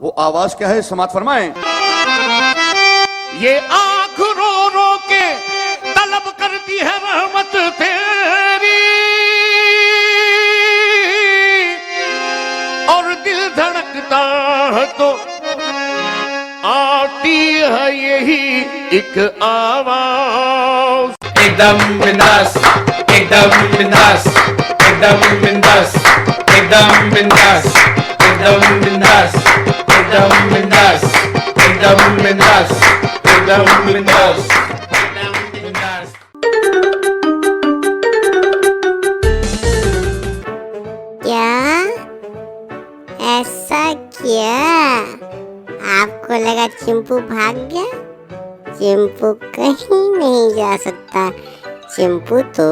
वो आवाज क्या है, समात फरमाएं। ये आंख रो रो के तलब करती है रहमत तेरी, और दिल धड़कता है तो आती है यही एक आवाज। एकदम बिंदास, एकदम बिंदास, एकदम बिंदास, एकदम बिंदास, एकदम बिंदास, एकदम बिंदास, एकदम बिंदास, एकदम बिंदास, एकदम बिंदास। क्या? ऐसा क्या? आपको लगा चिंपू भाग गया? चिंपू कहीं नहीं जा सकता। चिंपू तो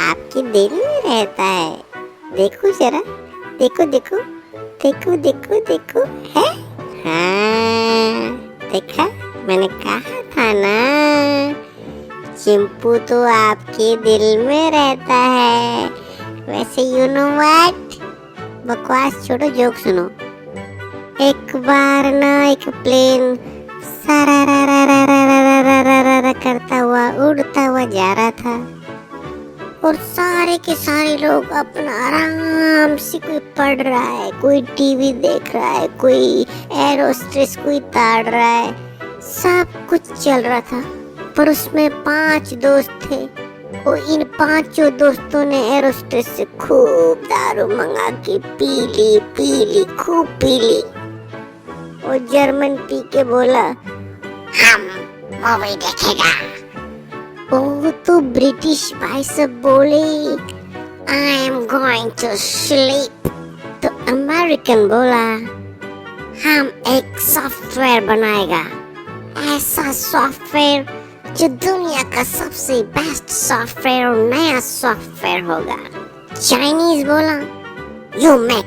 आपके दिल में रहता है। देखो जरा, देखो देखो देखो देखो देखो, है? हाँ, देखा, मैंने कहा था ना, चिंपू तो आपके दिल में रहता है। वैसे यू नो व्हाट, बकवास छोड़ो, जोक सुनो। एक बार ना एक प्लेन सारा रा रा रा रा रा रा रा रा रा रा करता हुआ उड़ता हुआ जा रहा था, और सारे के सारे लोग अपना आराम से, कोई पढ़ रहा है, कोई टीवी देख रहा है, कोई एरोस्ट्रेस कोई ताड़ रहा है, सब कुछ चल रहा था। पर उसमें 5 दोस्त थे, और इन 5 दोस्तों ने एरोस्ट्रेस से खूब दारू मंगा के पी ली, खूब पी ली। और जर्मन पी के बोला, हम मूवी देखेगा। वो तो ब्रिटिश भाई सब बोले, I am going to sleep. तो अमेरिकन बोला, हम एक सॉफ्टवेयर बनाएगा, ऐसा सॉफ्टवेयर जो दुनिया का सबसे बेस्ट सॉफ्टवेयर और नया सॉफ्टवेयर होगा। चाइनीज बोला, you make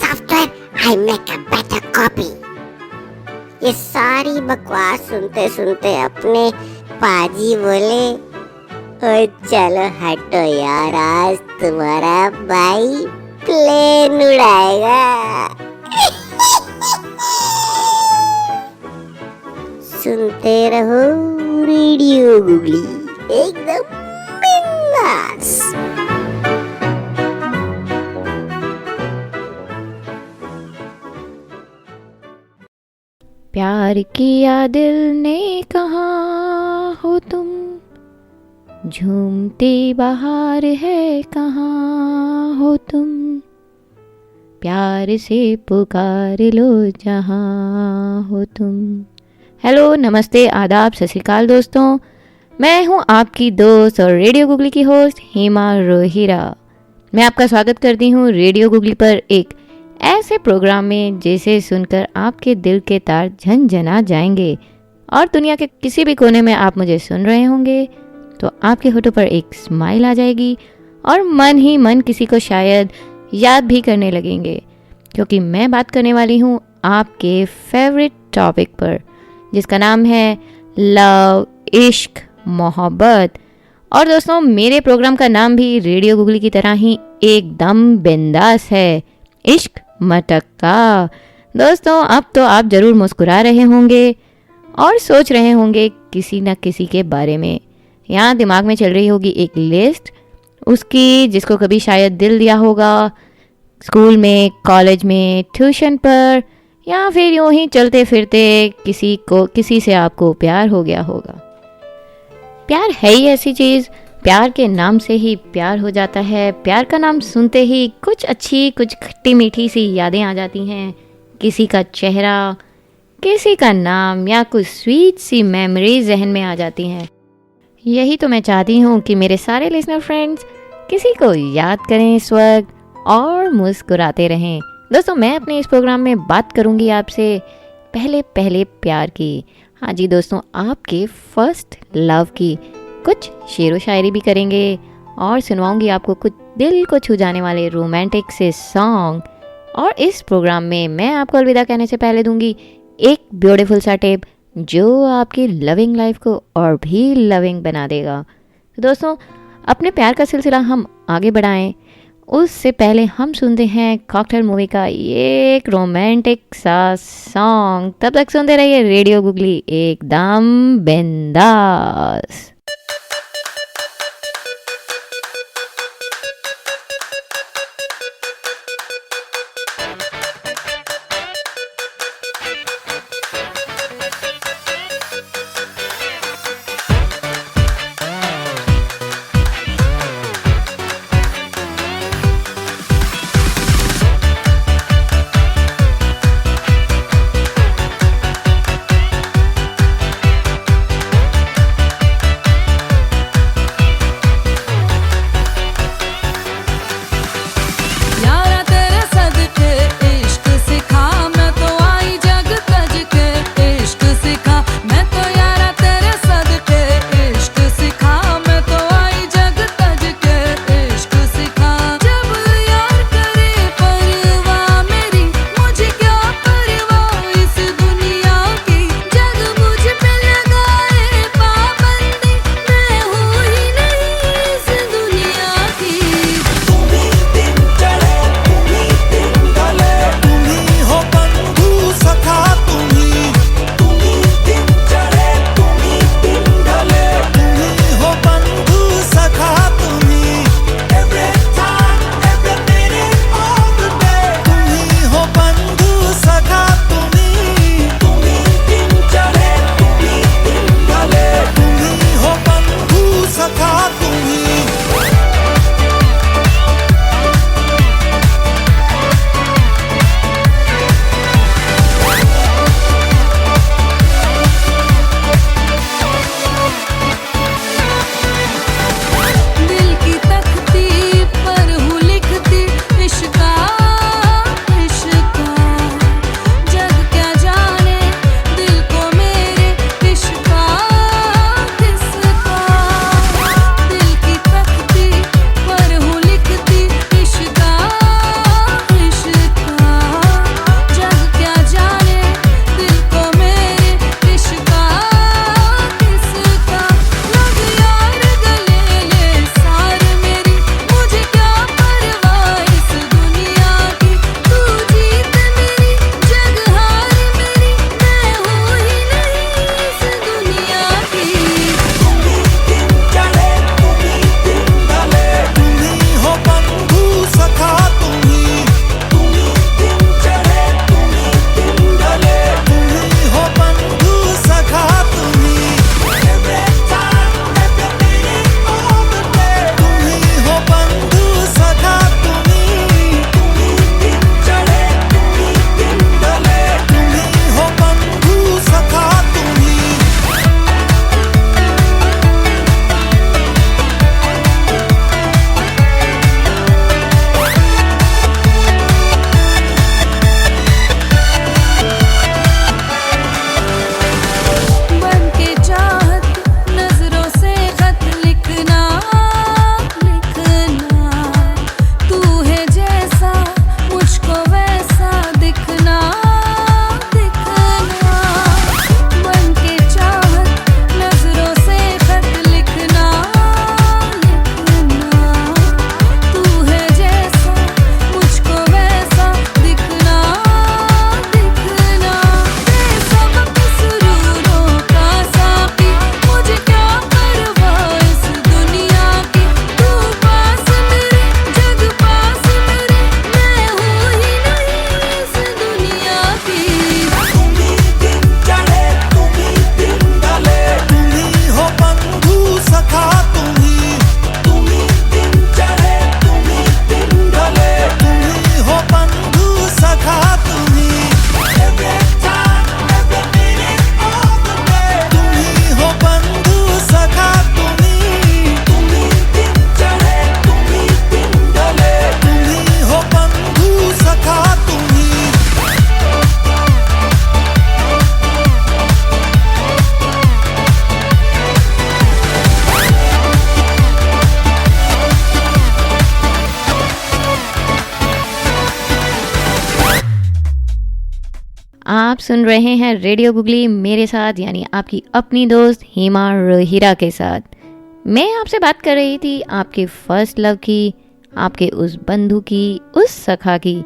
software, I make a better copy. ये सारी बकवास सुनते सुनते अपने पाजी बोले, ओ चलो हटो यार, आज तुम्हारा भाई प्लेन उड़ाएगा। सुनते रहो रेडियो गुगली, एकदम बिंदास। प्यार किया दिल ने कहाँ हो तुम, झूमती बहार है कहाँ हो तुम, प्यार से पुकार लो जहाँ हो तुम। हेलो, नमस्ते, आदाब, सत श्री अकाल दोस्तों। मैं हूँ आपकी दोस्त और रेडियो गुगली की होस्ट हेमा रोहिरा। मैं आपका स्वागत करती हूँ रेडियो गुगली पर एक ऐसे प्रोग्राम में जिसे सुनकर आपके दिल के तार झनझना जाएंगे, और दुनिया के किसी भी कोने में आप मुझे सुन रहे होंगे तो आपके होठों पर एक स्माइल आ जाएगी, और मन ही मन किसी को शायद याद भी करने लगेंगे, क्योंकि मैं बात करने वाली हूँ आपके फेवरेट टॉपिक पर, जिसका नाम है लव, इश्क, मोहब्बत। और दोस्तों, मेरे प्रोग्राम का नाम भी रेडियो गुगली की तरह ही एकदम बिंदास है, इश्क मटक्का। दोस्तों, अब तो आप ज़रूर मुस्कुरा रहे होंगे और सोच रहे होंगे किसी न किसी के बारे में। यहाँ दिमाग में चल रही होगी एक लिस्ट उसकी, जिसको कभी शायद दिल दिया होगा स्कूल में, कॉलेज में, ट्यूशन पर, या फिर यूँ ही चलते फिरते किसी से आपको प्यार हो गया होगा। प्यार है ही ऐसी चीज़, प्यार के नाम से ही प्यार हो जाता है। प्यार का नाम सुनते ही कुछ अच्छी, कुछ खट्टी मीठी सी यादें आ जाती हैं। किसी का चेहरा, किसी का नाम, या कुछ स्वीट सी मेमोरी जहन में आ जाती हैं। यही तो मैं चाहती हूँ कि मेरे सारे लिसनर फ्रेंड्स किसी को याद करें इस वक्त और मुस्कुराते रहें। दोस्तों, मैं अपने इस प्रोग्राम में बात करूँगी आपसे पहले प्यार की। हाँ जी दोस्तों, आपके फर्स्ट लव की कुछ शेरो शायरी भी करेंगे, और सुनवाऊंगी आपको कुछ दिल को छू जाने वाले रोमांटिक से सॉन्ग। और इस प्रोग्राम में मैं आपको अलविदा कहने से पहले दूंगी एक ब्यूटीफुल सा टेप जो आपकी लविंग लाइफ को और भी लविंग बना देगा। तो दोस्तों, अपने प्यार का सिलसिला हम आगे बढ़ाएं उससे पहले हम सुनते हैं कॉकटेल मूवी का ये एक रोमांटिक सा सॉन्ग। तब तक सुनते रहिए रेडियो गुगली एकदम बिंदास। आप सुन रहे हैं रेडियो गुगली मेरे साथ, यानी आपकी अपनी दोस्त हेमा रोहिरा के साथ। मैं आपसे बात कर रही थी आपके फर्स्ट लव की, आपके उस बंधु की, उस सखा की,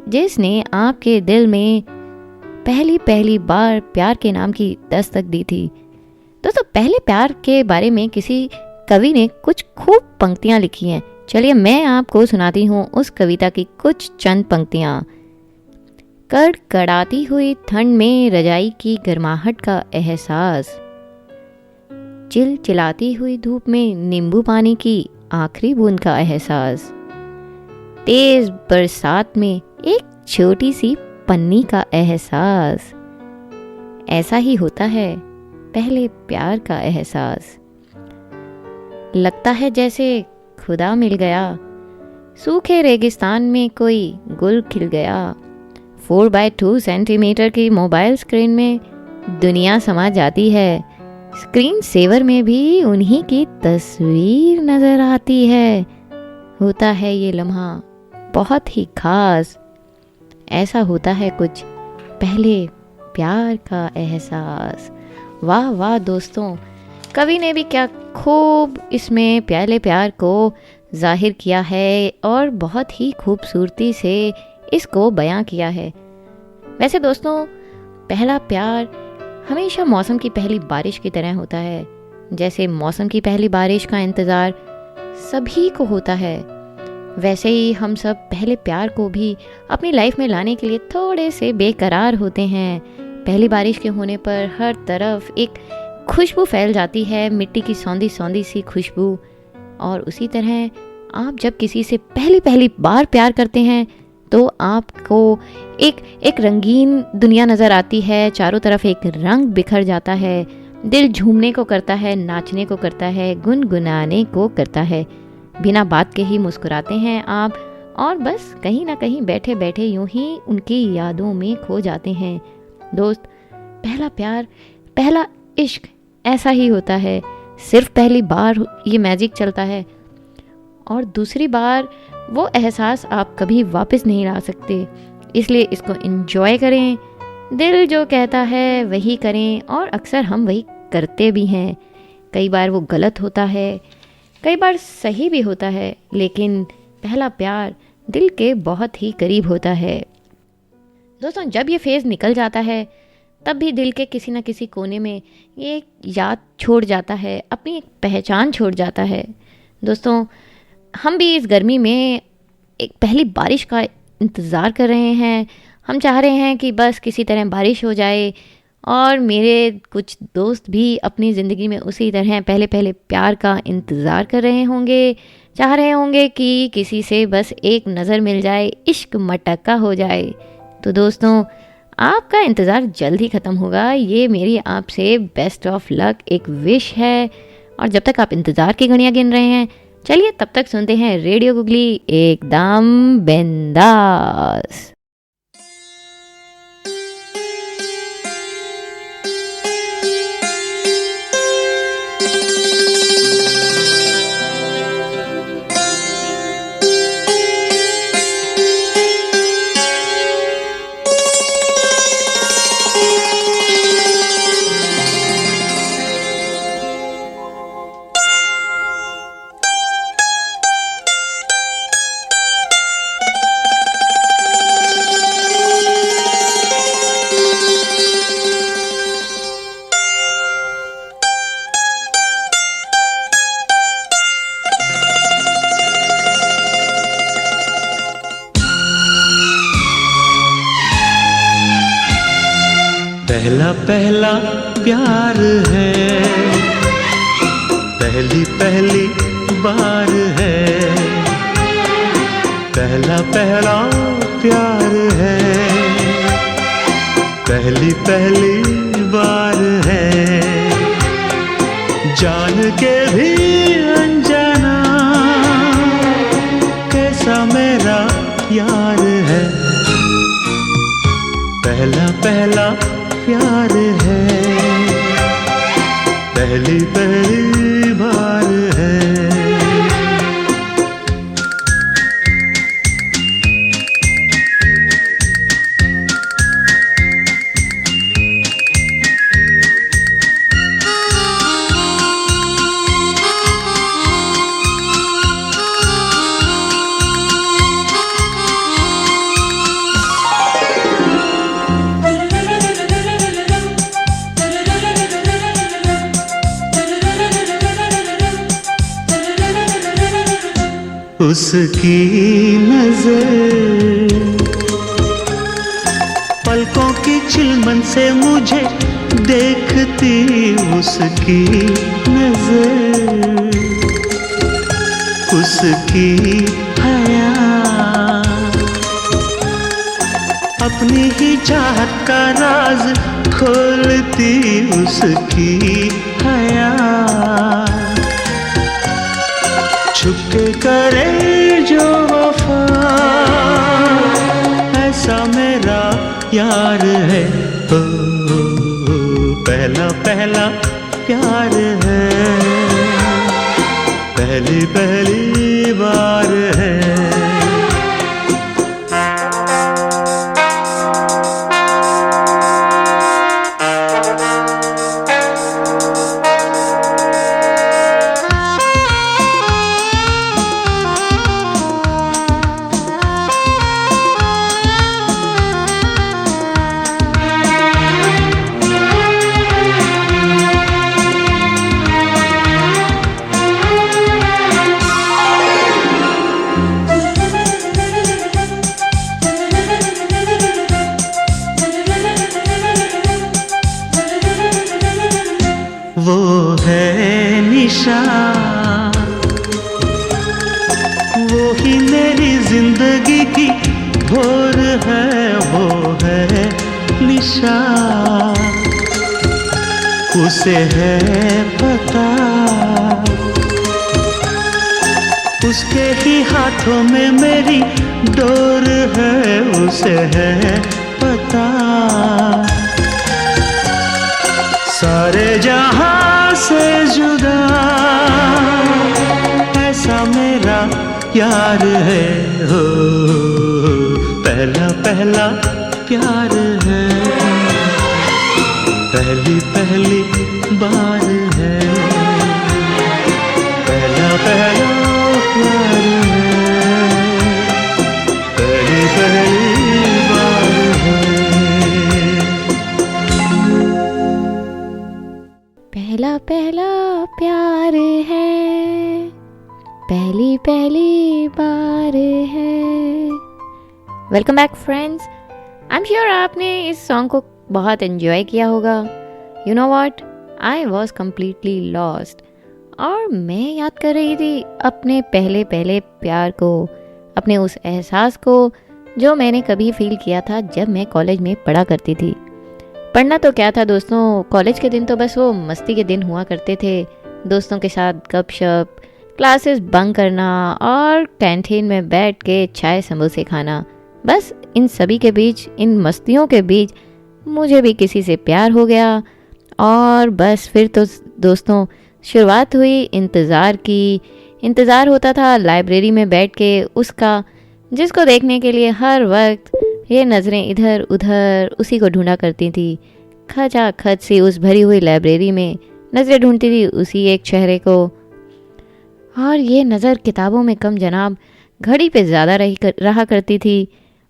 जिसने आपके दिल में पहली पहली बार प्यार के नाम की दस्तक दी थी। दोस्तों, पहले प्यार के बारे में किसी कवि ने कुछ खूब पंक्तियां लिखी हैं। चलिए मैं आपको सुनाती हूँ उस कविता की कुछ चंद पंक्तियां। कड़कड़ाती हुई ठंड में रजाई की गर्माहट का एहसास, चिलचिलाती हुई धूप में नींबू पानी की आखिरी बूंद का एहसास, तेज बरसात में एक छोटी सी पन्नी का एहसास। ऐसा ही होता है पहले प्यार का एहसास। लगता है जैसे खुदा मिल गया, सूखे रेगिस्तान में कोई गुल खिल गया। 4x2 सेंटीमीटर की मोबाइल स्क्रीन में दुनिया समा जाती है। स्क्रीन सेवर में भी उन्हीं की तस्वीर नजर आती है। होता है ये लम्हा बहुत ही खास। ऐसा होता है कुछ पहले प्यार का एहसास। वाह वाह दोस्तों, कवि ने भी क्या खूब इसमें पहले प्यार को जाहिर किया है और बहुत ही खूबसूरती से इसको बयां किया है। वैसे दोस्तों, पहला प्यार हमेशा मौसम की पहली बारिश की तरह होता है। जैसे मौसम की पहली बारिश का इंतज़ार सभी को होता है, वैसे ही हम सब पहले प्यार को भी अपनी लाइफ में लाने के लिए थोड़े से बेकरार होते हैं। पहली बारिश के होने पर हर तरफ एक खुशबू फैल जाती है, मिट्टी की सौंधी सौंधी सी खुशबू। और उसी तरह आप जब किसी से पहली बार प्यार करते हैं तो आपको एक रंगीन दुनिया नज़र आती है। चारों तरफ एक रंग बिखर जाता है, दिल झूमने को करता है, नाचने को करता है, गुनगुनाने को करता है। बिना बात के ही मुस्कुराते हैं आप और बस कहीं ना कहीं बैठे बैठे यूं ही उनकी यादों में खो जाते हैं। दोस्त, पहला प्यार, पहला इश्क ऐसा ही होता है। सिर्फ पहली बार ये मैजिक चलता है और दूसरी बार वो एहसास आप कभी वापस नहीं ला सकते। इसलिए इसको एंजॉय करें, दिल जो कहता है वही करें। और अक्सर हम वही करते भी हैं। कई बार वो गलत होता है, कई बार सही भी होता है, लेकिन पहला प्यार दिल के बहुत ही करीब होता है। दोस्तों, जब ये फेज़ निकल जाता है तब भी दिल के किसी न किसी कोने में ये याद छोड़ जाता है, अपनी एक पहचान छोड़ जाता है। दोस्तों, हम भी इस गर्मी में एक पहली बारिश का इंतज़ार कर रहे हैं। हम चाह रहे हैं कि बस किसी तरह बारिश हो जाए। और मेरे कुछ दोस्त भी अपनी ज़िंदगी में उसी तरह पहले प्यार का इंतज़ार कर रहे होंगे, चाह रहे होंगे कि किसी से बस एक नज़र मिल जाए, इश्क मटक्का हो जाए। तो दोस्तों, आपका इंतज़ार जल्द ही ख़त्म होगा, ये मेरी आपसे बेस्ट ऑफ लक एक विश है। और जब तक आप इंतज़ार की घड़ियाँ गिन रहे हैं, चलिए तब तक सुनते हैं रेडियो गुगली एकदम बिंदास। पहला प्यार है, पहली बार है। पहला प्यार है, पहली बार है। जान के भी अनजाना कैसा मेरा यार है। पहला प्यार है, पहली बार है। उसकी नजर पलकों की चिलमन से मुझे देखती उसकी नजर उसकी हया अपनी ही चाहत का राज खोलती उसकी हया छुपके करे जो वफा ऐसा मेरा यार है हो, पहला पहला प्यार है पहली पहली बार है वो है निशा वो ही मेरी जिंदगी की भोर है वो है निशा उसे है पता उसके ही हाथों में मेरी डोर है उसे है पता सारे जहां से जुदा ऐसा मेरा यार है हो पहला पहला प्यार है पहली पहली बार है पहला पहला प्यार है पहली पहली बार है पहला पहला प्यार है पहली पहली बार है। Welcome back friends, I am sure आपने इस सॉन्ग को बहुत एंजॉय किया होगा। You know what, I was completely lost और मैं याद कर रही थी अपने पहले पहले प्यार को, अपने उस एहसास को जो मैंने कभी फील किया था जब मैं कॉलेज में पढ़ा करती थी। पढ़ना तो क्या था दोस्तों, कॉलेज के दिन तो बस वो मस्ती के दिन हुआ करते थे, दोस्तों के साथ गपशप, क्लासेस बंक करना और कैंटीन में बैठ के चाय समोसे खाना। बस इन सभी के बीच, इन मस्तियों के बीच मुझे भी किसी से प्यार हो गया और बस फिर तो दोस्तों शुरुआत हुई इंतज़ार की। इंतज़ार होता था लाइब्रेरी में बैठ के उसका, जिसको देखने के लिए हर वक्त ये नज़रें इधर उधर उसी को ढूंढा करती थी। खचाखच सी उस भरी हुई लाइब्रेरी में नज़रें ढूंढती थी उसी एक चेहरे को, और ये नज़र किताबों में कम जनाब घड़ी पे ज़्यादा रहा करती थी।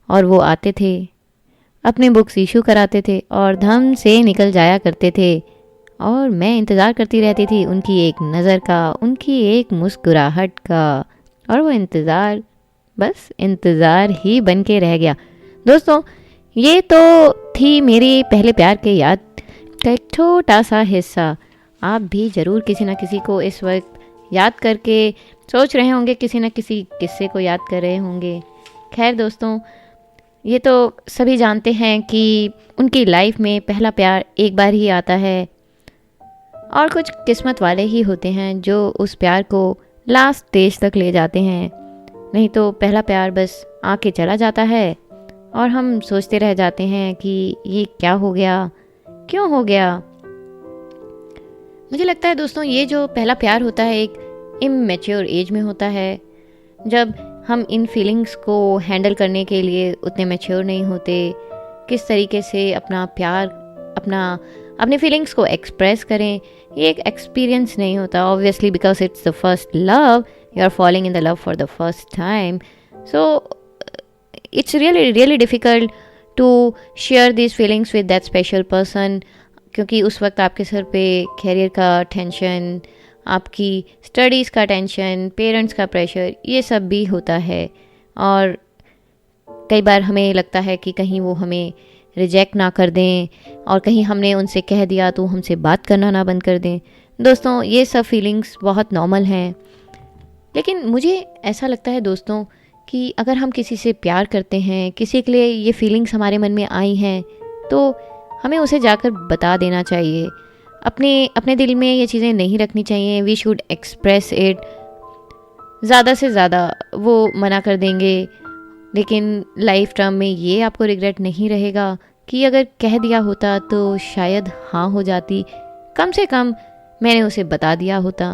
और वो आते थे, अपनी बुक्स इशू कराते थे और धम से निकल जाया करते थे और मैं इंतज़ार करती रहती थी उनकी एक नज़र का, उनकी एक मुस्कुराहट का, और वो इंतज़ार बस इंतज़ार ही बन के रह गया। दोस्तों ये तो थी मेरी पहले प्यार के याद का एक छोटा सा हिस्सा। आप भी ज़रूर किसी न किसी को इस वक्त याद करके सोच रहे होंगे, किसी न किसी किस्से को याद कर रहे होंगे। खैर दोस्तों, ये तो सभी जानते हैं कि उनकी लाइफ में पहला प्यार एक बार ही आता है और कुछ किस्मत वाले ही होते हैं जो उस प्यार को लास्ट स्टेज तक ले जाते हैं। नहीं तो पहला प्यार बस आके चला जाता है और हम सोचते रह जाते हैं कि ये क्या हो गया, क्यों हो गया। मुझे लगता है दोस्तों ये जो पहला प्यार होता है एक इमैच्योर एज में होता है, जब हम इन फीलिंग्स को हैंडल करने के लिए उतने मैच्योर नहीं होते, किस तरीके से अपना प्यार, अपने फीलिंग्स को एक्सप्रेस करें, ये एक एक्सपीरियंस नहीं होता। Obviously because it's the first love, you are falling in the love for the first time, so it's really difficult to share these feelings with that special person, क्योंकि उस वक्त आपके सर पे कैरियर का tension, आपकी studies का tension, parents का pressure, ये सब भी होता है। और कई बार हमें लगता है कि कहीं वो हमें रिजेक्ट ना कर दें, और कहीं हमने उनसे कह दिया तो हमसे बात करना ना बंद कर दें। दोस्तों, ये सब फीलिंग्स बहुत नॉर्मल हैं, लेकिन मुझे ऐसा लगता है दोस्तों कि अगर हम किसी से प्यार करते हैं, किसी के लिए ये फीलिंग्स हमारे मन में आई हैं, तो हमें उसे जाकर बता देना चाहिए। अपने दिल में ये चीज़ें नहीं रखनी चाहिए। We should express it. ज़्यादा से ज़्यादा वो मना कर देंगे, लेकिन लाइफ टर्म में ये आपको रिग्रेट नहीं रहेगा कि अगर कह दिया होता तो शायद हाँ हो जाती, कम से कम मैंने उसे बता दिया होता।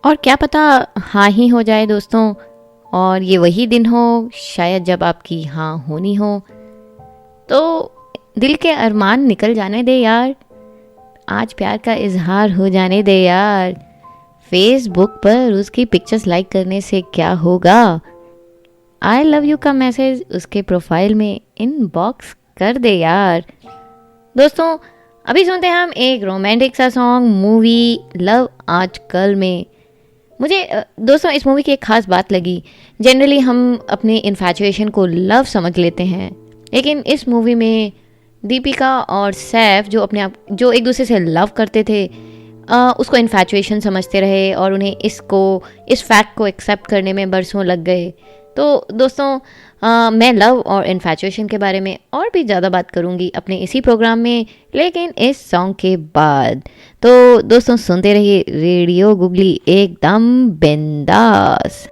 और क्या पता हाँ ही हो जाए दोस्तों, और ये वही दिन हो शायद जब आपकी हाँ होनी हो। तो दिल के अरमान निकल जाने दे यार, आज प्यार का इजहार हो जाने दे यार। फेसबुक पर उसकी पिक्चर्स लाइक करने से क्या होगा? आई लव यू का मैसेज उसके प्रोफाइल में इनबॉक्स कर दे यार। दोस्तों, अभी सुनते हैं हम एक रोमांटिक सा सॉन्ग मूवी लव आजकल में। मुझे दोस्तों इस मूवी की एक ख़ास बात लगी। जनरली हम अपने इन्फैचुएशन को लव समझ लेते हैं, लेकिन इस मूवी में दीपिका और सैफ जो एक दूसरे से लव करते थे, उसको इन्फैचुएशन समझते रहे और उन्हें इस फैक्ट को एक्सेप्ट करने में बरसों लग गए। तो दोस्तों, मैं लव और इन्फैचुएशन के बारे में और भी ज़्यादा बात करूँगी अपने इसी प्रोग्राम में, लेकिन इस सॉन्ग के बाद। तो दोस्तों, सुनते रहिए रेडियो गुगली एकदम बिंदास।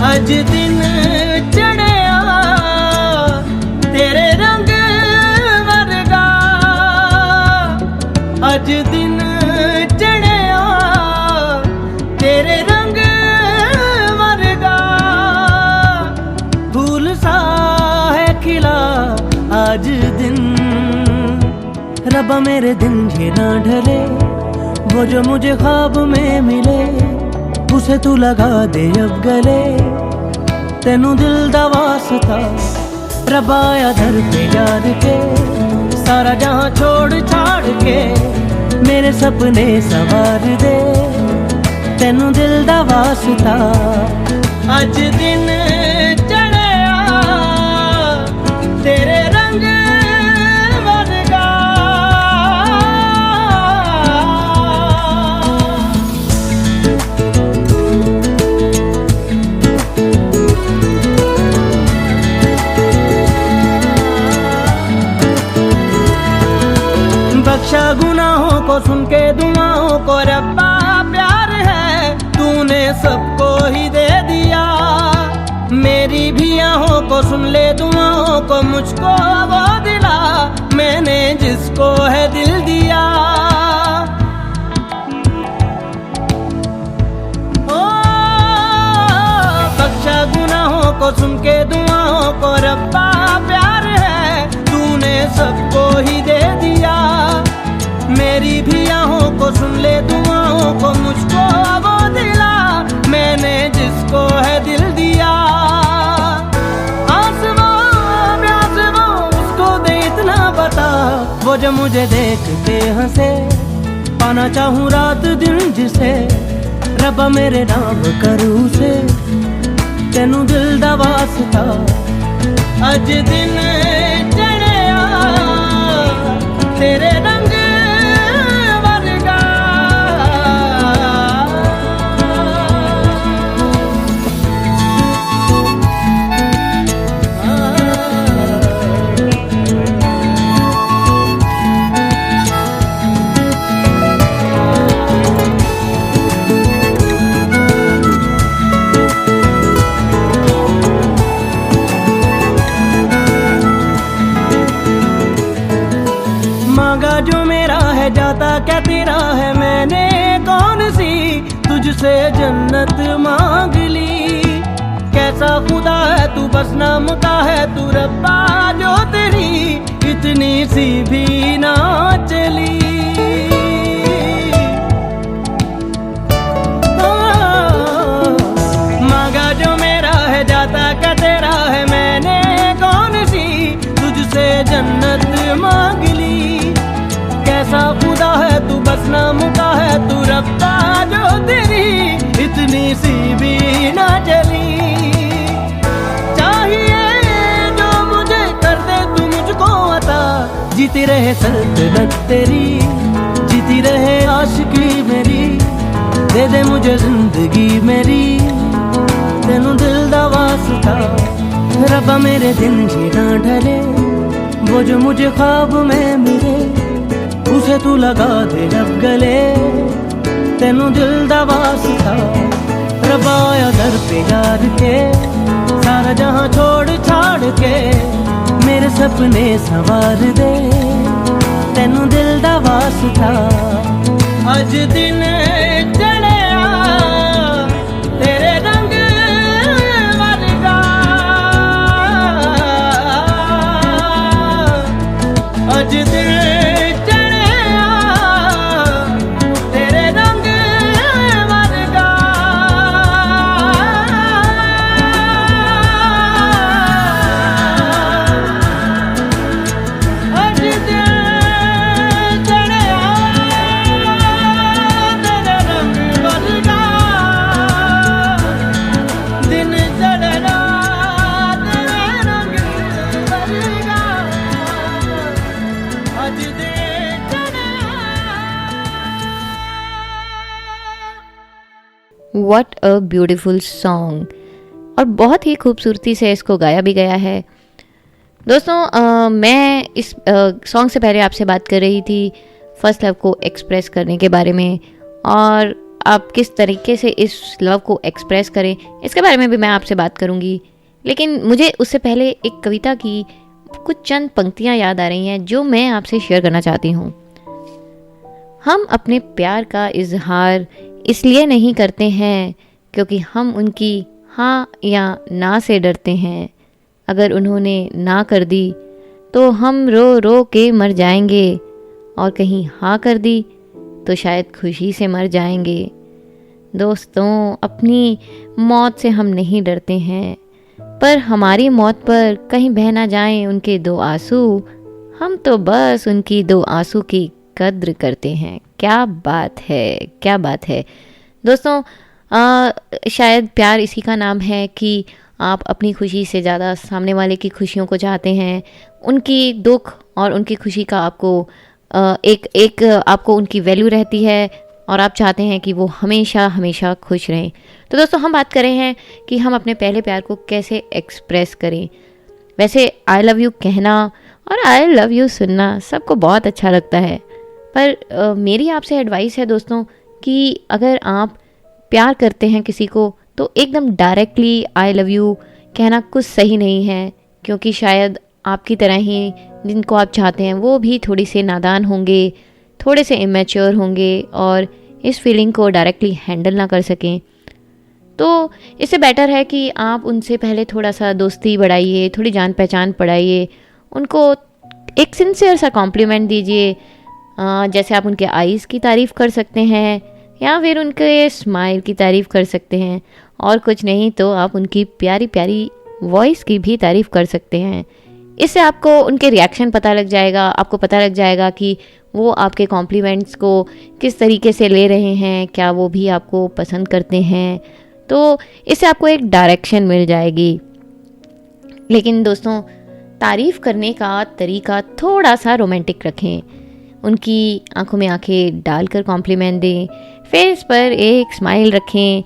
अज दिन चढ़िया तेरे रंग वर्गा, अज दिन चढ़िया तेरे रंग वर्गा, फूल सा है खिला आज दिन। रब्बा मेरे दिन ये ना ढले, वो जो मुझे ख्वाब में मिले, उसे तू लगा दे अब गले। तेनू दिल दा वास्ता रबाया दर पे यार के, सारा जहां छोड़ छाड़ के मेरे सपने सवार दे। तेनू दिल दा वास्ता अज दिन चढ़िया तेरे रंग वर्गा। बख्शा गुनाहों को सुन के दुआओं को रब्बा प्यार है, तूने सबको ही दे दिया। मेरी भी आहों को सुन ले दुआओं को, मुझको वो दिला मैंने जिसको है दिल दिया। ओ बख्शा गुनाहों को सुन के दुआओं को रब्बा प्यार है, तूने सबको ही दे दिया। मेरी भी आहों को सुन ले दुआओं को, मुझको वो दिला मैंने जिसको है दिल दिया। आस वो प्यास वो उसको दे इतना बता, वो जो मुझे देख के हंसे। पाना चाहूँ रात दिन जिसे, रब्बा मेरे नाम करूँ से। तेनू दिल दा वास्ता अज दिन चढ़िया तेरे रंग वर्गा। जो मेरा है जाता क्या तेरा है, मैंने कौन सी तुझसे जन्नत मांग ली। कह कैसा खुदा है तू, बस नाम का है तू रब्बा, जो तेरी इतनी सी भी ना चली। मांगा जो मेरा है जाता का तेरा है, मैंने कौन सी तुझसे जन्नत मांग ली। कैसा खुदा है तू, बस नाम का है तू रब्बा, जो तेरी इतनी सी भी ना चली। चाहिए जो मुझे कर दे तू मुझको अता, जीती रहे सल्तनत तेरी, जीती रहे आशिकी मेरी, दे दे मुझे जिंदगी मेरी, तेनू दिल दा वास्ता। रब्बा मेरे दिन जी ना ढले, वो जो मुझे ख्वाब में मिले, उसे तू लगा दे जब गले, तेनू दिल दा वास्ता। रब्बा आया दर पे यार के, सारा जहां छोड़ छाड़ के, मेरे सपने संवार दे, तेनू दिल दा वास्ता। अज दिन चढ़िया तेरे रंग वर्गा, अज दिन चढ़िया तेरे रंग वर्गा। अज दिन चढ़िया तेरे रंग वर्गा, दिन चढ़ना तेरे रंग वर्गा, अज दिन चढ़िया। व्हाट अ ब्यूटीफुल सॉन्ग, और बहुत ही खूबसूरती से इसको गाया भी गया है। दोस्तों मैं इस सॉन्ग से पहले आपसे बात कर रही थी फर्स्ट लव को एक्सप्रेस करने के बारे में, और आप किस तरीके से इस लव को एक्सप्रेस करें इसके बारे में भी मैं आपसे बात करूंगी। लेकिन मुझे उससे पहले एक कविता की कुछ चंद पंक्तियां याद आ रही हैं जो मैं आपसे शेयर करना चाहती हूँ। हम अपने प्यार का इजहार इसलिए नहीं करते हैं क्योंकि हम उनकी हाँ या ना से डरते हैं। अगर उन्होंने ना कर दी तो हम रो रो के मर जाएंगे, और कहीं हाँ कर दी तो शायद खुशी से मर जाएंगे। दोस्तों, अपनी मौत से हम नहीं डरते हैं, पर हमारी मौत पर कहीं बह ना जाएं उनके दो आंसू। हम तो बस उनकी दो आंसू की कद्र करते हैं। क्या बात है, क्या बात है दोस्तों। शायद प्यार इसी का नाम है कि आप अपनी खुशी से ज़्यादा सामने वाले की खुशियों को चाहते हैं, उनकी दुख और उनकी खुशी का आपको आपको उनकी वैल्यू रहती है, और आप चाहते हैं कि वो हमेशा हमेशा खुश रहें। तो दोस्तों, हम बात कर रहे हैं कि हम अपने पहले प्यार को कैसे एक्सप्रेस करें। वैसे आई लव यू कहना और आई लव यू सुनना सबको बहुत अच्छा लगता है, पर मेरी आपसे एडवाइस है दोस्तों कि अगर आप प्यार करते हैं किसी को तो एकदम डायरेक्टली आई लव यू कहना कुछ सही नहीं है, क्योंकि शायद आपकी तरह ही जिनको आप चाहते हैं वो भी थोड़ी से नादान होंगे, थोड़े से इमेच्योर होंगे और इस फीलिंग को डायरेक्टली हैंडल ना कर सकें। तो इससे बेटर है कि आप उनसे पहले थोड़ा सा दोस्ती बढ़ाइए, थोड़ी जान पहचान बढ़ाइए, उनको एक सिंसियर सा कॉम्प्लीमेंट दीजिए। जैसे आप उनके आईज़ की तारीफ़ कर सकते हैं या फिर उनके स्माइल की तारीफ़ कर सकते हैं, और कुछ नहीं तो आप उनकी प्यारी प्यारी वॉइस की भी तारीफ़ कर सकते हैं। इससे आपको उनके रिएक्शन पता लग जाएगा, आपको पता लग जाएगा कि वो आपके कॉम्प्लीमेंट्स को किस तरीके से ले रहे हैं, क्या वो भी आपको पसंद करते हैं। तो इससे आपको एक डायरेक्शन मिल जाएगी। लेकिन दोस्तों, तारीफ़ करने का तरीका थोड़ा सा रोमांटिक रखें, उनकी आंखों में आंखें डालकर कॉम्प्लीमेंट दें, फेस पर एक स्माइल रखें,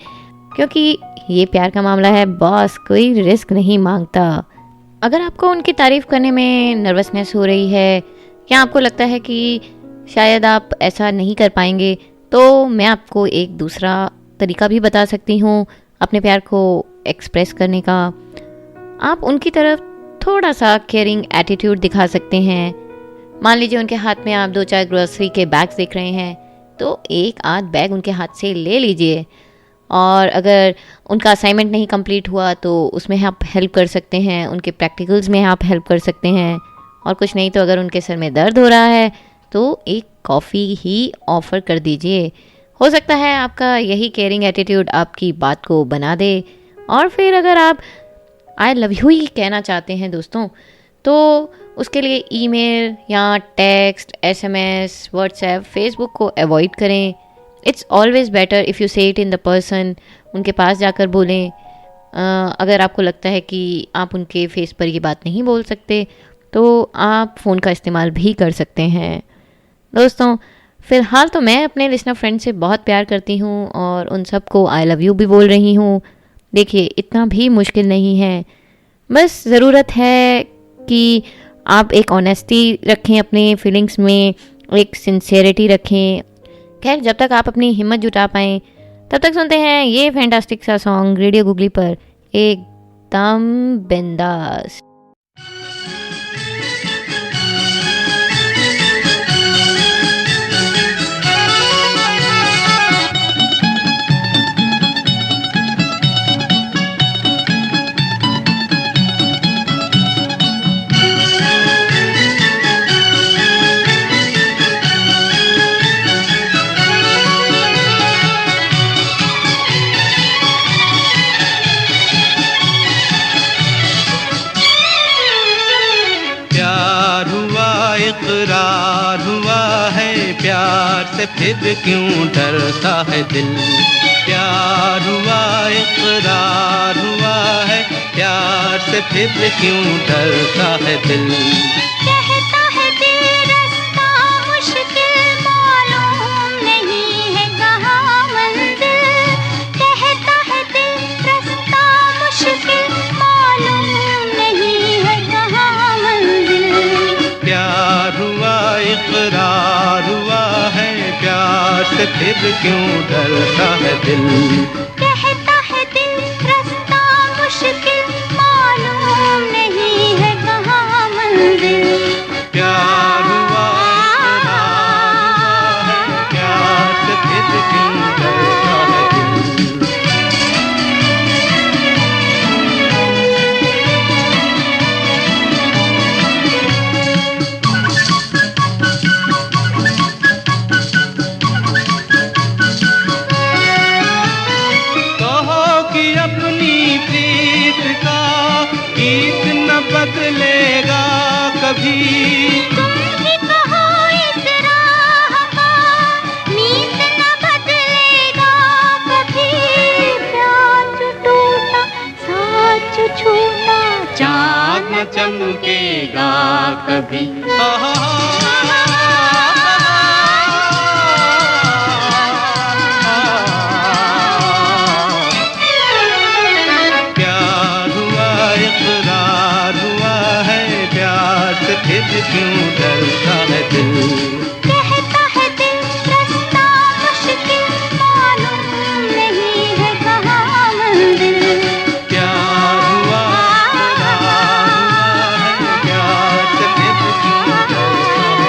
क्योंकि ये प्यार का मामला है बॉस, कोई रिस्क नहीं मांगता। अगर आपको उनकी तारीफ़ करने में नर्वसनेस हो रही है या आपको लगता है कि शायद आप ऐसा नहीं कर पाएंगे, तो मैं आपको एक दूसरा तरीका भी बता सकती हूँ अपने प्यार को एक्सप्रेस करने का। आप उनकी तरफ थोड़ा सा केयरिंग एटीट्यूड दिखा सकते हैं। मान लीजिए उनके हाथ में आप 2-4 ग्रोसरी के बैग्स देख रहे हैं, तो एक आध बैग उनके हाथ से ले लीजिए और अगर उनका असाइनमेंट नहीं कंप्लीट हुआ तो उसमें आप हेल्प कर सकते हैं, उनके प्रैक्टिकल्स में आप हेल्प कर सकते हैं, और कुछ नहीं तो अगर उनके सर में दर्द हो रहा है तो एक कॉफ़ी ही ऑफ़र कर दीजिए। हो सकता है आपका यही केयरिंग एटीट्यूड आपकी बात को बना दे। और फिर अगर आप आई लव यू ही कहना चाहते हैं दोस्तों, तो उसके लिए ईमेल या टेक्स्ट, एसएमएस, व्हाट्सएप, फेसबुक को अवॉइड करें। It's always better if you से इट इन द पर्सन, उनके पास जाकर बोलें। अगर आपको लगता है कि आप उनके फेस पर ये बात नहीं बोल सकते तो आप फ़ोन का इस्तेमाल भी कर सकते हैं। दोस्तों, फ़िलहाल तो मैं अपने लिसनर फ्रेंड से बहुत प्यार करती हूँ और उन सबको आई लव यू भी बोल रही हूँ। देखिए, इतना भी मुश्किल नहीं है, बस ज़रूरत है कि आप एक ऑनेस्टी रखें अपने फीलिंग्स में, एक सिंसेरिटी रखें। खैर, जब तक आप अपनी हिम्मत जुटा पाएँ तब तक सुनते हैं ये फैंटास्टिक सा सॉन्ग रेडियो गुगली पर, एकदम बिंदास। इकरार हुआ है प्यार से, फिर क्यों डरता है दिल। प्यार हुआ, इकरार हुआ है प्यार से, फिर क्यों डरता है दिल। कहता है दिल रास्ता मुश्किल, मालूम नहीं है कहाँ मंजिल। कहता है दिल रास्ता मुश्किल, मालूम नहीं है कहाँ मंजिल। प्यार हुआ, इकरार हुआ है प्यार से, फिर क्यों डरता है दिल। कहता है दिल रास्ता मुश्किल, मालूम नहीं है कहाँ मंजिल। प्यार हुआ, इकरार हुआ है प्यार से, फिर क्यों डरता है दिल। गीत न बदलेगा कभी, तुम भी कहो इस राह का, नीत न बदलेगा कभी। प्यार जो टूटा, साथ जो छूटा, चाँद न चमकेगा कभी। फिर क्यों डरता है दिल। कहता है दिल रास्ता मुश्किल, मालूम नहीं है कहाँ मंजिल। प्यार हुआ, इकरार हुआ है प्यार से, फिर क्यों डरता है दिल।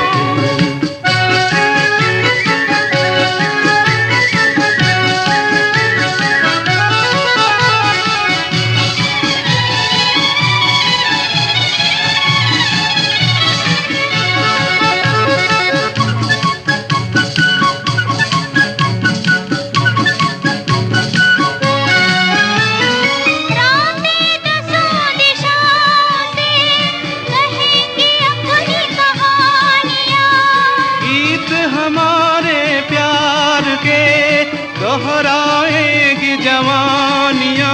दोहराएगी जवानियाँ।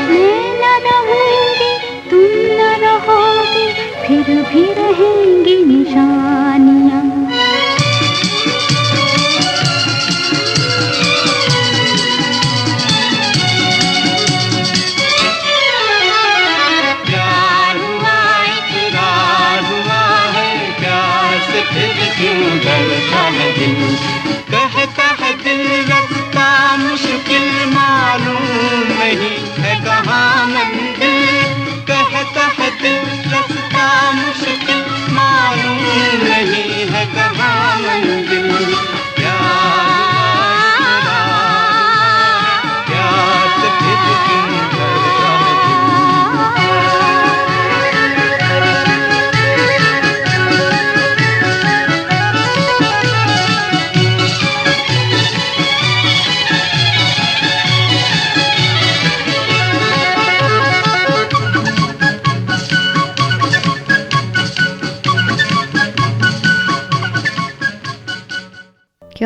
मैं न रहूंगी, तुम न रहोगे, फिर भी रहेंगी निशानियाँ। प्यार हुआ, इकरार हुआ है प्यार से, फिर क्यों डरता है दिल। कहता है दिल रास्ता मुश्किल, मालूम नहीं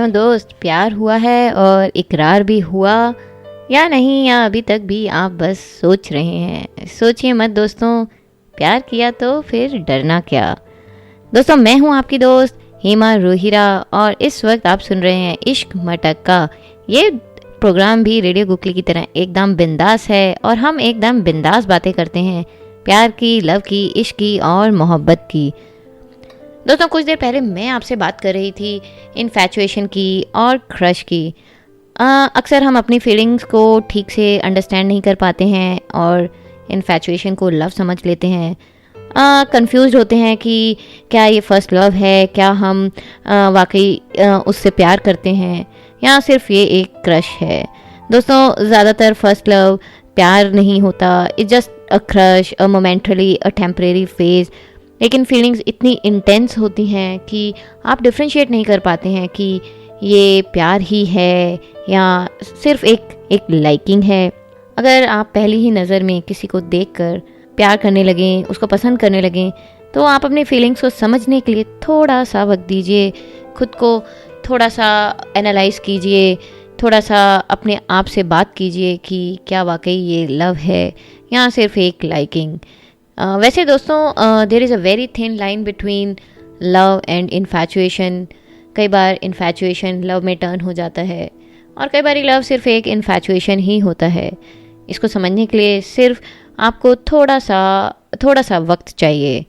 सुनो दोस्त, प्यार हुआ है और इकरार भी हुआ या नहीं, या अभी तक भी आप बस सोच रहे हैं? सोचिए मत दोस्तों, प्यार किया तो फिर डरना क्या। दोस्तों मैं हूं आपकी दोस्त हेमा रोहिरा और इस वक्त आप सुन रहे हैं इश्क मटक्का। ये प्रोग्राम भी रेडियो गुगली की तरह एकदम बिंदास है और हम एकदम बिंदास बातें करते हैं प्यार की, लव की, इश्क की और मोहब्बत की। दोस्तों कुछ देर पहले मैं आपसे बात कर रही थी इन्फैचुएशन की और क्रश की। अक्सर हम अपनी फीलिंग्स को ठीक से अंडरस्टैंड नहीं कर पाते हैं और इन्फैचुएशन को लव समझ लेते हैं। कंफ्यूज होते हैं कि क्या ये फर्स्ट लव है, क्या हम वाकई उससे प्यार करते हैं या सिर्फ ये एक क्रश है। दोस्तों ज़्यादातर फर्स्ट लव प्यार नहीं होता, it's just a crush, a momentarily, a temporary phase. लेकिन फीलिंग्स इतनी इंटेंस होती हैं कि आप डिफ्रेंशिएट नहीं कर पाते हैं कि ये प्यार ही है या सिर्फ एक लाइकिंग है। अगर आप पहली ही नज़र में किसी को देखकर प्यार करने लगें, उसको पसंद करने लगें, तो आप अपनी फीलिंग्स को समझने के लिए थोड़ा सा वक्त दीजिए, खुद को थोड़ा सा एनालाइज कीजिए, थोड़ा सा अपने आप से बात कीजिए कि क्या वाकई ये लव है या सिर्फ एक लाइकिंग। वैसे दोस्तों there is a very thin line between love and infatuation. कई बार इन्फैचुएशन लव में टर्न हो जाता है और कई बार लव सिर्फ एक इन्फैचुएशन ही होता है। इसको समझने के लिए सिर्फ आपको थोड़ा सा वक्त चाहिए।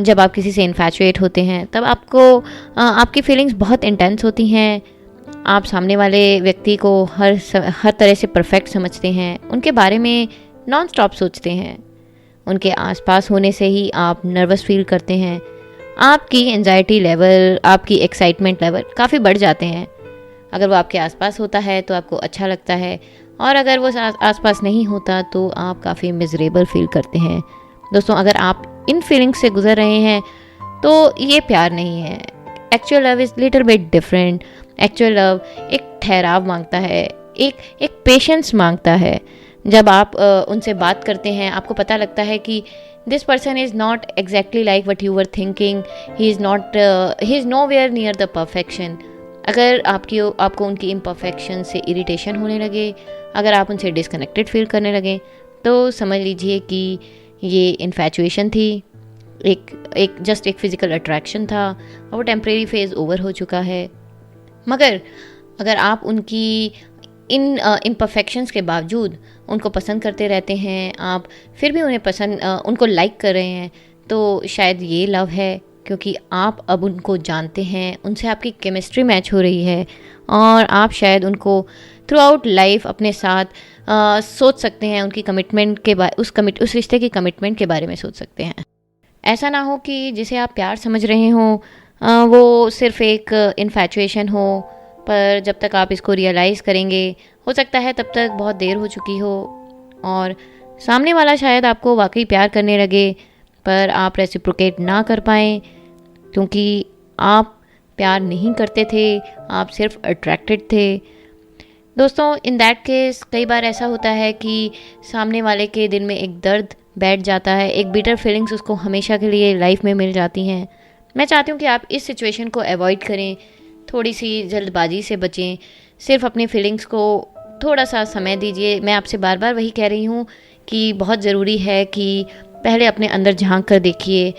जब आप किसी से इन्फैचुएट होते हैं तब आपकी फीलिंग्स बहुत इंटेंस होती हैं। आप सामने वाले व्यक्ति को हर तरह से परफेक्ट समझते हैं, उनके बारे में नॉन स्टॉप सोचते हैं, उनके आसपास होने से ही आप नर्वस फील करते हैं। आपकी एंजाइटी लेवल, आपकी एक्साइटमेंट लेवल काफ़ी बढ़ जाते हैं। अगर वो आपके आसपास होता है तो आपको अच्छा लगता है और अगर वो आसपास नहीं होता तो आप काफ़ी मिजरेबल फील करते हैं। दोस्तों अगर आप इन फीलिंग्स से गुजर रहे हैं तो ये प्यार नहीं है। Actual love is little bit different. Actual love एक ठहराव मांगता है, एक पेशेंस मांगता है। जब आप उनसे बात करते हैं आपको पता लगता है कि this person is not exactly like what you were thinking, he is nowhere near the perfection. अगर आपको उनकी इम्परफेक्शन से इरिटेशन होने लगे, अगर आप उनसे डिस्कनेक्टेड फील करने लगे, तो समझ लीजिए कि ये इन्फैचुएशन थी, एक जस्ट एक फिज़िकल अट्रैक्शन था और वो टेम्परेरी फेज़ ओवर हो चुका है। मगर अगर आप उनकी इन इम्परफेक्शंस के बावजूद उनको पसंद करते रहते हैं, आप फिर भी उनको लाइक कर रहे हैं, तो शायद ये लव है, क्योंकि आप अब उनको जानते हैं, उनसे आपकी केमिस्ट्री मैच हो रही है और आप शायद उनको थ्रू आउट लाइफ अपने साथ सोच सकते हैं, उनकी कमिटमेंट के उस रिश्ते की कमिटमेंट के बारे में सोच सकते हैं। ऐसा ना हो कि जिसे आप प्यार समझ रहे हों वो सिर्फ एक इन्फैचुएशन हो, पर जब तक आप इसको रियलाइज़ करेंगे हो सकता है तब तक बहुत देर हो चुकी हो और सामने वाला शायद आपको वाकई प्यार करने लगे पर आप रेसिप्रोकेट ना कर पाएँ, क्योंकि आप प्यार नहीं करते थे, आप सिर्फ अट्रैक्टेड थे। दोस्तों इन दैट केस कई बार ऐसा होता है कि सामने वाले के दिल में एक दर्द बैठ जाता है, एक बिटर फीलिंग्स उसको हमेशा के लिए लाइफ में मिल जाती हैं। मैं चाहती हूँ कि आप इस सिचुएशन को अवॉइड करें, थोड़ी सी जल्दबाजी से बचें, सिर्फ अपनी फीलिंग्स को थोड़ा सा समय दीजिए। मैं आपसे बार बार वही कह रही हूँ कि बहुत ज़रूरी है कि पहले अपने अंदर झांक कर देखिए,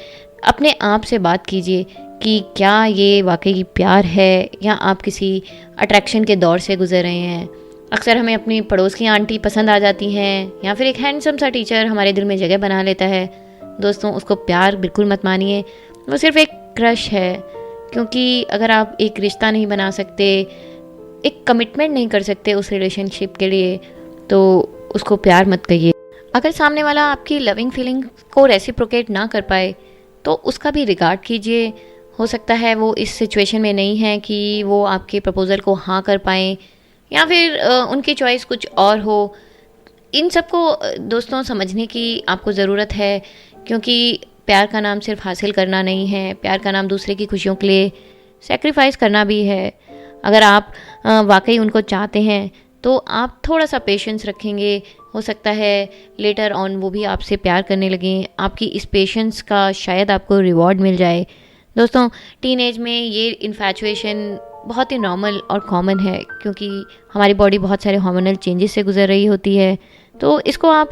अपने आप से बात कीजिए कि क्या ये वाकई प्यार है या आप किसी अट्रैक्शन के दौर से गुजर रहे हैं। अक्सर हमें अपनी पड़ोस की आंटी पसंद आ जाती हैं या फिर एक हैंडसम सा टीचर हमारे दिल में जगह बना लेता है। दोस्तों उसको प्यार बिल्कुल मत मानिए, वो सिर्फ एक क्रश है, क्योंकि अगर आप एक रिश्ता नहीं बना सकते, एक कमिटमेंट नहीं कर सकते उस रिलेशनशिप के लिए, तो उसको प्यार मत कहिए। अगर सामने वाला आपकी लविंग फीलिंग को रेसिप्रोकेट ना कर पाए तो उसका भी रिगार्ड कीजिए। हो सकता है वो इस सिचुएशन में नहीं है कि वो आपके प्रपोज़ल को हाँ कर पाएँ या फिर उनकी चॉइस कुछ और हो। इन सब को दोस्तों समझने की आपको ज़रूरत है, क्योंकि प्यार का नाम सिर्फ हासिल करना नहीं है, प्यार का नाम दूसरे की खुशियों के लिए सेक्रीफाइस करना भी है। अगर आप वाकई उनको चाहते हैं तो आप थोड़ा सा पेशेंस रखेंगे, हो सकता है लेटर ऑन वो भी आपसे प्यार करने लगें। आपकी इस पेशेंस का शायद आपको रिवॉर्ड मिल जाए। दोस्तों टीनेज में ये इन्फैचुएशन बहुत ही नॉर्मल और कॉमन है, क्योंकि हमारी बॉडी बहुत सारे हार्मोनल चेंजेस से गुजर रही होती है। तो इसको आप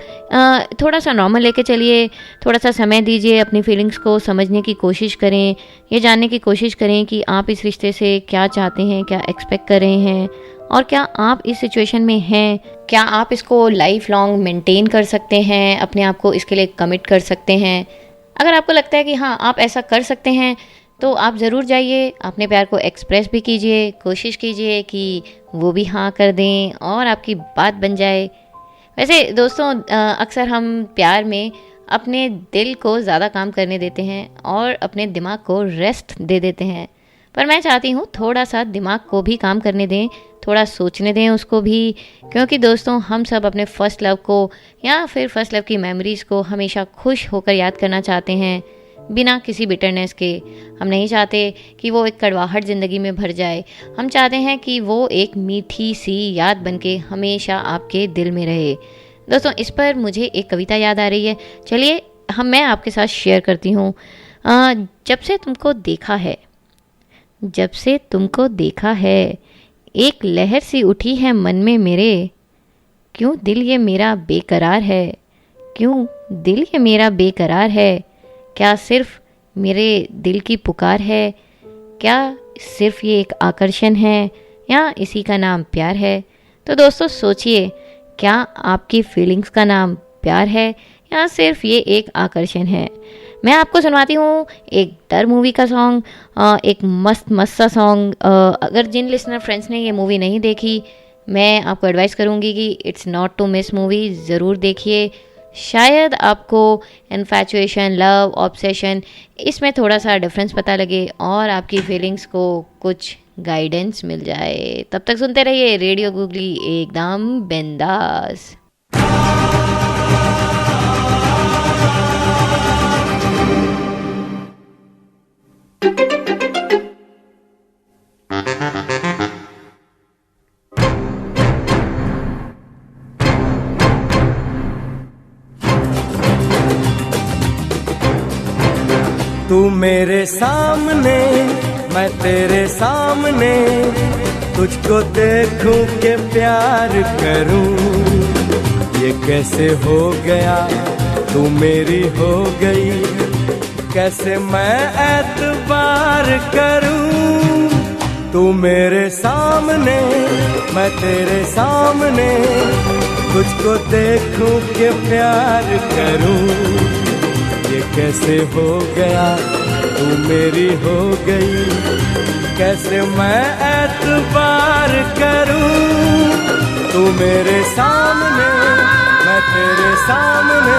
थोड़ा सा नॉर्मल लेके चलिए, थोड़ा सा समय दीजिए, अपनी फीलिंग्स को समझने की कोशिश करें, ये जानने की कोशिश करें कि आप इस रिश्ते से क्या चाहते हैं, क्या एक्सपेक्ट कर रहे हैं, और क्या आप इस सिचुएशन में हैं, क्या आप इसको लाइफ लॉन्ग मेंटेन कर सकते हैं, अपने आप को इसके लिए कमिट कर सकते हैं। अगर आपको लगता है कि हाँ आप ऐसा कर सकते हैं तो आप ज़रूर जाइए, अपने प्यार को एक्सप्रेस भी कीजिए, कोशिश कीजिए कि वो भी हाँ कर दें और आपकी बात बन जाए। वैसे दोस्तों, अक्सर हम प्यार में अपने दिल को ज़्यादा काम करने देते हैं और अपने दिमाग को रेस्ट दे देते हैं, पर मैं चाहती हूँ थोड़ा सा दिमाग को भी काम करने दें, थोड़ा सोचने दें उसको भी, क्योंकि दोस्तों हम सब अपने फ़र्स्ट लव को या फिर फ़र्स्ट लव की मेमोरीज़ को हमेशा खुश होकर याद करना चाहते हैं, बिना किसी बिटरनेस के। हम नहीं चाहते कि वो एक कड़वाहट ज़िंदगी में भर जाए, हम चाहते हैं कि वो एक मीठी सी याद बनके हमेशा आपके दिल में रहे। दोस्तों, इस पर मुझे एक कविता याद आ रही है, चलिए मैं आपके साथ शेयर करती हूँ। जब से तुमको देखा है, जब से तुमको देखा है, एक लहर सी उठी है मन में मेरे, क्यों दिल ये मेरा बेकरार है, क्यों दिल ये मेरा बेकरार है, क्या सिर्फ मेरे दिल की पुकार है, क्या सिर्फ ये एक आकर्षण है, या इसी का नाम प्यार है। तो दोस्तों सोचिए, क्या आपकी फीलिंग्स का नाम प्यार है या सिर्फ ये एक आकर्षण है। मैं आपको सुनवाती हूँ एक डर मूवी का सॉन्ग, एक मस्त सा सॉन्ग। अगर जिन लिसनर फ्रेंड्स ने ये मूवी नहीं देखी, मैं आपको एडवाइस करूँगी कि it's not to miss movie, ज़रूर देखिए। शायद आपको इन्फैचुएशन, लव, ऑब्सेशन इसमें थोड़ा सा डिफरेंस पता लगे और आपकी फीलिंग्स को कुछ गाइडेंस मिल जाए। तब तक सुनते रहिए रेडियो गुगली, एकदम बिंदास। तू मेरे सामने, मैं तेरे सामने, तुझको देखूं के प्यार करूं, ये कैसे हो गया, तू मेरी हो गई, कैसे मैं एतबार करूं। तू मेरे सामने, मैं तेरे सामने, तुझको देखूं के प्यार करूं, ये कैसे हो गया, तू मेरी हो गई, कैसे मैं एतबार करूं। तू मेरे सामने, मैं तेरे सामने,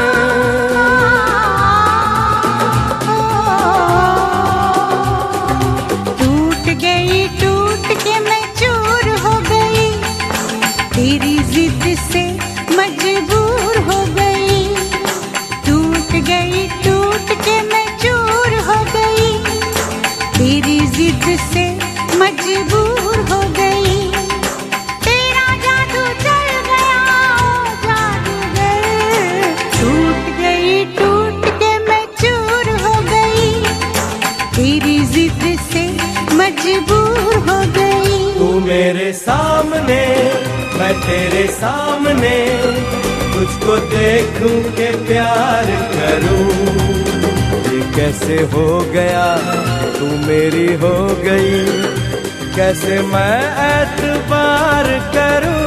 टूट गई, टूट के मैं चूर हो गई, तेरी जिद से मजबूर हो गई। टूट गई, टूट के मैं चूर हो गई, तेरी जिद से मजबूर हो गई। तेरा जादू चल गया, ओ जादूगर। टूट गई, टूट के मैं चूर हो गई, तेरी जिद से मजबूर हो गई। तू मेरे सामने, मैं तेरे सामने, तुझको देखूं के प्यार करूं, ये कैसे हो गया, तू मेरी हो गई, कैसे मैं एतबार करूं।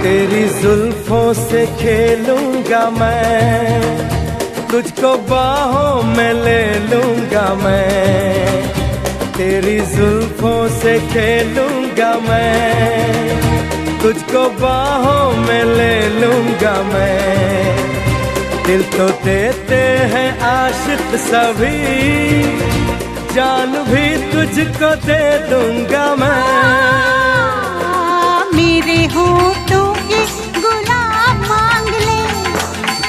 तेरी जुल्फों से खेलूंगा मैं, तुझको बाहों में ले लूंगा मैं। तेरी जुल्फों से खेलूंगा मैं, तुझको बाहों में ले लूंगा मैं। दिल तो देते हैं आशिक सभी, जान भी तुझको दे दूंगा मैं। मेरे होठों के गुलाब मांग ले,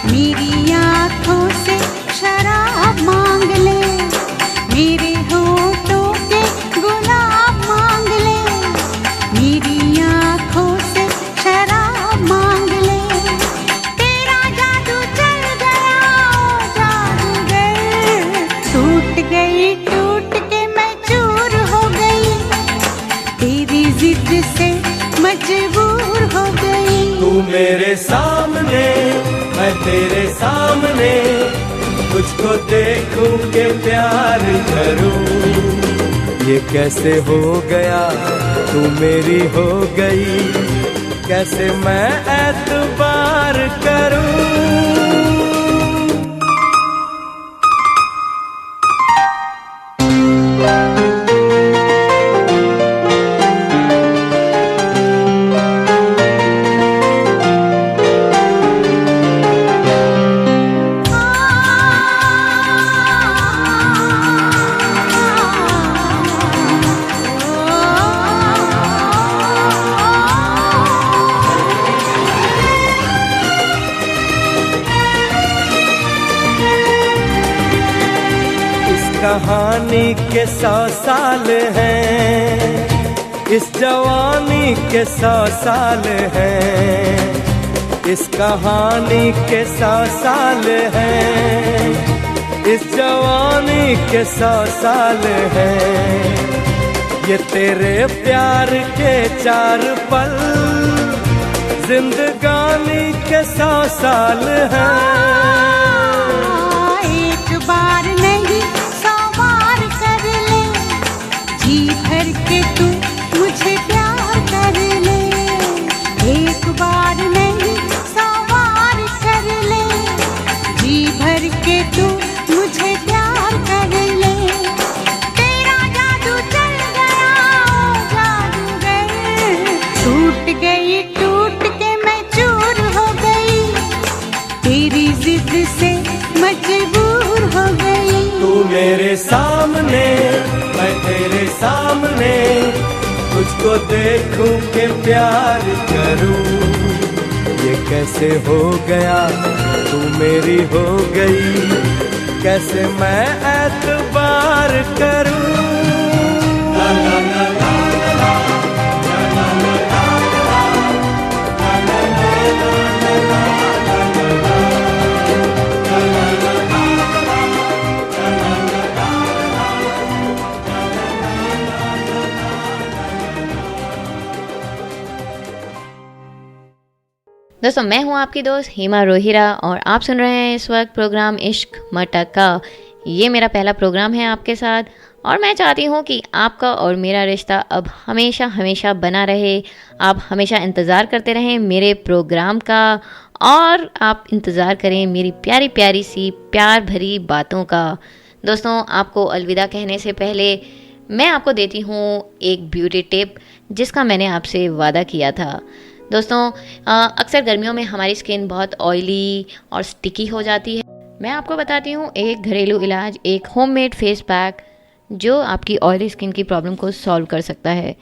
मेरी आँखों से शराब मांग ले। मेरे होठों के गुलाब मांग ले, मेरी आँखों से शराब मांग ले। तेरा जादू चल गया ओ जादूगर, टूट के मैं चूर हो गई, तेरी जिद से मजबूर हो गई। तू मेरे सामने, मैं तेरे सामने, तुझको देखूं के प्यार करूं। ये कैसे हो गया, तू मेरी हो गई, कैसे मैं एतबार करूं। कहानी के 100 साल हैं, इस जवानी के 100 साल हैं, इस कहानी के 100 साल हैं, इस जवानी के 100 साल हैं। ये तेरे प्यार के 4 पल, जिंदगानी के 100 साल हैं। एक बार नहीं 100 बार कर ले, जी भर के तू मुझे प्यार कर ले। एक बार नहीं 100 बार कर ले, जी भर के तू मुझे प्यार कर ले। तेरा जादू चल गया ओ जादूगर, टूट के मैं चूर हो गई, तेरी जिद से मजबूर हो गई। तू मेरे सामने, मैं तेरे सामने, तुझको देखूं के प्यार करूं। ये कैसे हो गया, तू मेरी हो गई, कैसे मैं एतबार करूं। ला ला ला ला ला, ला ला ला ला, ला ला ला ला, दोस्तों मैं हूं आपकी दोस्त हेमा रोहिरा और आप सुन रहे हैं इस वक्त प्रोग्राम इश्क मटका। ये मेरा पहला प्रोग्राम है आपके साथ और मैं चाहती हूँ कि आपका और मेरा रिश्ता अब हमेशा हमेशा बना रहे। आप हमेशा इंतज़ार करते रहें मेरे प्रोग्राम का और आप इंतज़ार करें मेरी प्यारी प्यारी सी प्यार भरी बातों का। दोस्तों आपको अलविदा कहने से पहले मैं आपको देती हूँ एक ब्यूटी टिप जिसका मैंने आपसे वादा किया था। दोस्तों अक्सर गर्मियों में हमारी स्किन बहुत ऑयली और स्टिकी हो जाती है। मैं आपको बताती हूँ एक घरेलू इलाज, एक होममेड फेस पैक जो आपकी ऑयली स्किन की प्रॉब्लम को सॉल्व कर सकता है।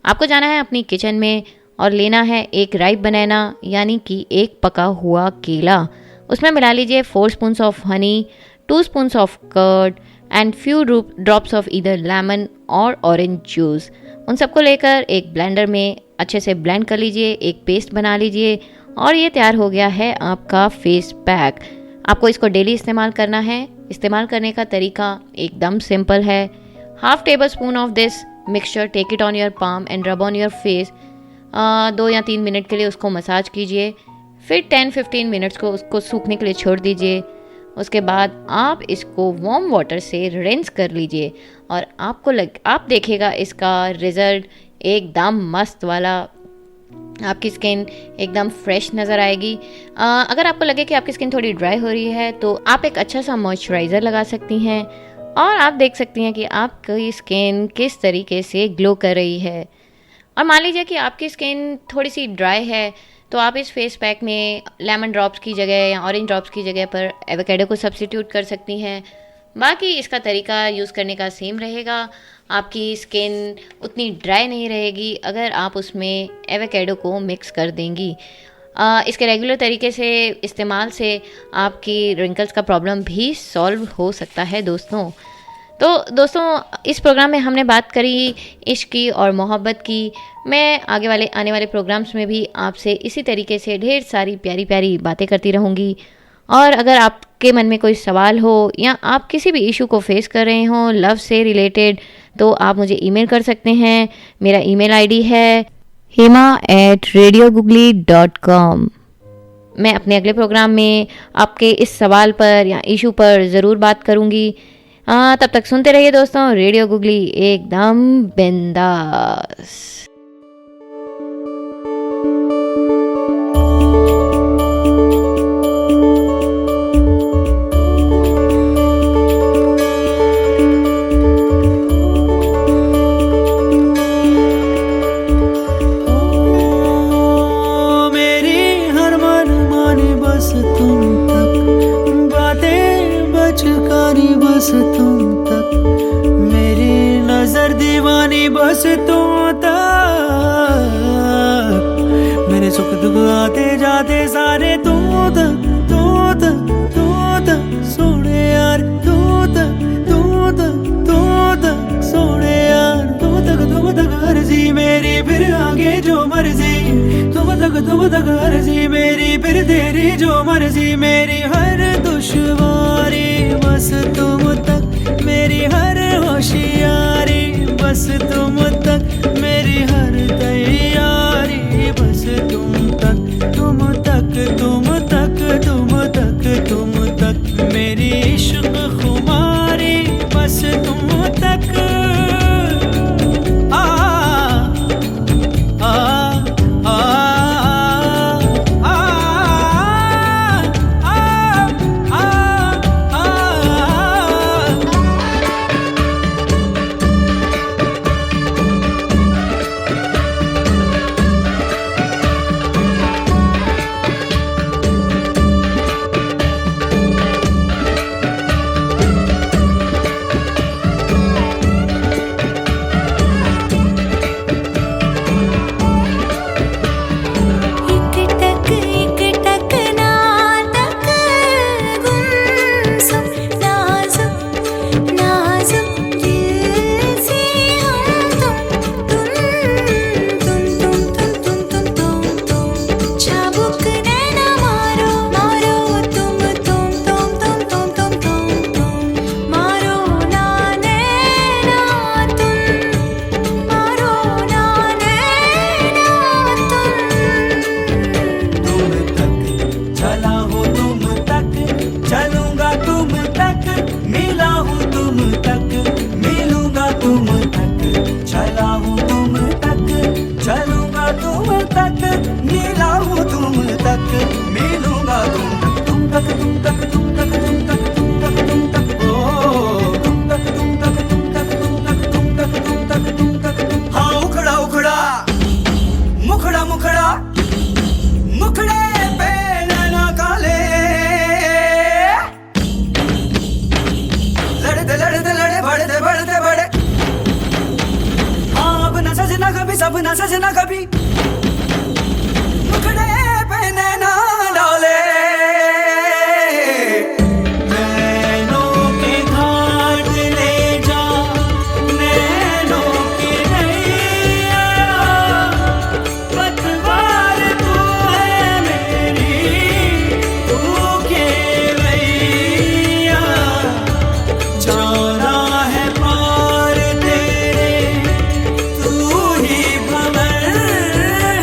आपको जाना है अपनी किचन में और लेना है एक राइप बनाना यानी कि एक पका हुआ केला। उसमें मिला लीजिए 4 spoons of honey, 2 spoons of curd and few drops of either lemon और ऑरेंज जूस। उन सबको लेकर एक ब्लेंडर में अच्छे से ब्लेंड कर लीजिए, एक पेस्ट बना लीजिए और ये तैयार हो गया है आपका फेस पैक। आपको इसको डेली इस्तेमाल करना है। इस्तेमाल करने का तरीका एकदम सिंपल है। 1/2 tablespoon of this mixture take it on your palm and rub on your face. 2 या 3 मिनट के लिए उसको मसाज कीजिए, फिर 10-15 मिनट्स को उसको सूखने के लिए छोड़ दीजिए। उसके बाद आप इसको वार्म वाटर से रिंस कर लीजिए और आप देखिएगा इसका रिज़ल्ट एकदम मस्त वाला। आपकी स्किन एकदम फ्रेश नज़र आएगी। अगर आपको लगे कि आपकी स्किन थोड़ी ड्राई हो रही है तो आप एक अच्छा सा मॉइस्चराइज़र लगा सकती हैं और आप देख सकती हैं कि आपकी स्किन किस तरीके से ग्लो कर रही है। और मान लीजिए कि आपकी स्किन थोड़ी सी ड्राई है तो आप इस फेस पैक में लेमन ड्रॉप्स की जगह या ऑरेंज ड्रॉप्स की जगह पर एवोकेडो को सब्स्टिट्यूट कर सकती हैं। बाकी इसका तरीका यूज़ करने का सेम रहेगा। आपकी स्किन उतनी ड्राई नहीं रहेगी अगर आप उसमें एवोकेडो को मिक्स कर देंगी। इसके रेगुलर तरीके से इस्तेमाल से आपकी रिंकल्स का प्रॉब्लम भी सॉल्व हो सकता है दोस्तों। तो दोस्तों, इस प्रोग्राम में हमने बात करी इश्क की और मोहब्बत की। मैं आने वाले प्रोग्राम्स में भी आपसे इसी तरीके से ढेर सारी प्यारी प्यारी बातें करती रहूँगी। और अगर आपके मन में कोई सवाल हो या आप किसी भी इशू को फेस कर रहे हो लव से रिलेटेड, तो आप मुझे ईमेल कर सकते हैं। मेरा ईमेल आईडी है hema@radiogugli.com। मैं अपने अगले प्रोग्राम में आपके इस सवाल पर या इशू पर ज़रूर बात करूँगी। तब तक सुनते रहिए दोस्तों रेडियो गुगली एकदम बिंदास। बस तुम तक मेरी नजर दीवानी, बस तुम तक मेरे सुख दुख आते जाते सारे तुम तक सोने यार, तू तक सोने यार, तुम तक अर्जी मेरी, फिर आगे जो मर्जी, तुम तक अर्जी मेरी, फिर तेरी जो मर्जी, मेरी हर दुश्वारी बस तुम तक, मेरी हर होशियारी बस तुम तक, मेरी हर तैयारी बस तुम तक, मेरी इश्क खुमारी बस तुम तक। सजना कभी मुखड़े पे नैना डाले, नैनों के घाट ले जा, नैनों की नैया, पतवार तू है मेरी, तू के भैया, जाना है पार तेरे, तू ही भंवर